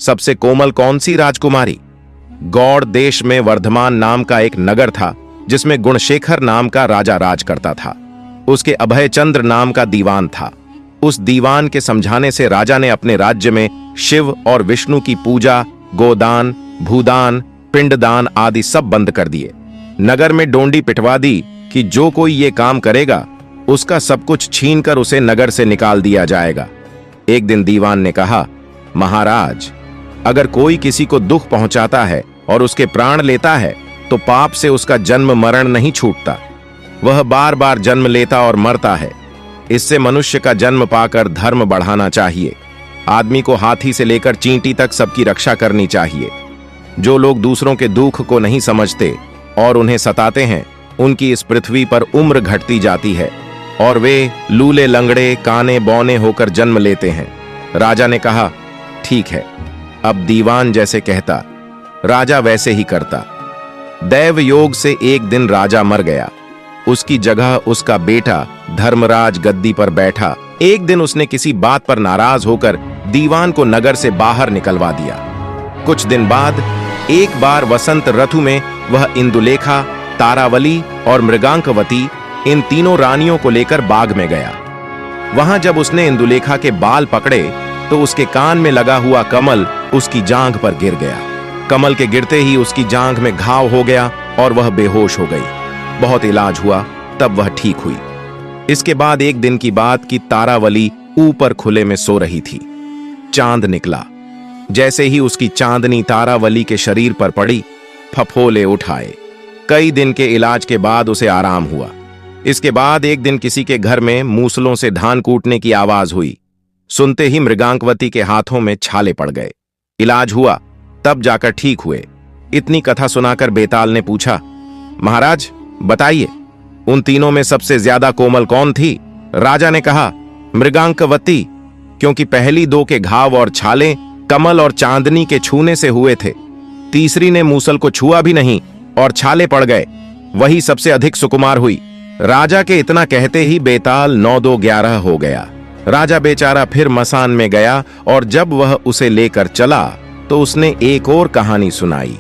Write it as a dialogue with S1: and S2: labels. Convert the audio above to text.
S1: सबसे कोमल कौन सी राजकुमारी? गौड़ देश में वर्धमान नाम का एक नगर था जिसमें गुणशेखर नाम का राजा राज करता था। उसके अभयचंद्र नाम का दीवान था। उस दीवान के समझाने से राजा ने अपने राज्य में शिव और विष्णु की पूजा, गोदान, भूदान, पिंडदान आदि सब बंद कर दिए। नगर में डोंडी पिटवा दी कि जो कोई ये काम करेगा उसका सब कुछ छीनकर उसे नगर से निकाल दिया जाएगा। एक दिन दीवान ने कहा, महाराज, अगर कोई किसी को दुख पहुंचाता है और उसके प्राण लेता है तो पाप से उसका जन्म मरण नहीं छूटता, वह बार बार जन्म लेता और मरता है। इससे मनुष्य का जन्म पाकर धर्म बढ़ाना चाहिए। आदमी को हाथी से लेकर चींटी तक सबकी रक्षा करनी चाहिए। जो लोग दूसरों के दुख को नहीं समझते और उन्हें सताते हैं, उनकी इस पृथ्वी पर उम्र घटती जाती है और वे लूले लंगड़े काने बौने होकर जन्म लेते हैं। राजा ने कहा, ठीक है। अब दीवान जैसे कहता, राजा वैसे ही करता। दैव योग से एक दिन राजा मर गया। उसकी जगह उसका बेटा धर्मराज गद्दी पर बैठा। एक दिन उसने किसी बात पर नाराज होकर दीवान को नगर से बाहर निकलवा दिया। कुछ दिन बाद एक बार वसंत ऋतु में वह इंदुलेखा, तारावली और मृगांकवती इन तीनों रानियों को लेकर बाग में गया। वहां जब उसने इंदुलेखा के बाल पकड़े तो उसके कान में लगा हुआ कमल उसकी जांघ पर गिर गया। कमल के गिरते ही उसकी जांघ में घाव हो गया और वह बेहोश हो गई। बहुत इलाज हुआ, तब वह ठीक हुई। इसके बाद एक दिन की बात कि तारावली ऊपर खुले में सो रही थी। चांद निकला। जैसे ही उसकी चांदनी तारावली के शरीर पर पड़ी, फफोले उठाए। कई दिन के इलाज के बाद उसे आराम हुआ। इसके बाद एक दिन किसी के घर में मूसलों से धान कूटने की आवाज हुई। सुनते ही मृगांकवती के हाथों में छाले पड़ गए। इलाज हुआ, तब जाकर ठीक हुए। इतनी कथा सुनाकर बेताल ने पूछा, महाराज बताइए, उन तीनों में सबसे ज्यादा कोमल कौन थी? राजा ने कहा, मृगांकवती, क्योंकि पहली दो के घाव और छाले कमल और चांदनी के छूने से हुए थे। तीसरी ने मूसल को छुआ भी नहीं और छाले पड़ गए, वही सबसे अधिक सुकुमार हुई। राजा के इतना कहते ही बेताल 9-2-11 हो गया। राजा बेचारा फिर मसान में गया और जब वह उसे लेकर चला तो उसने एक और कहानी सुनाई।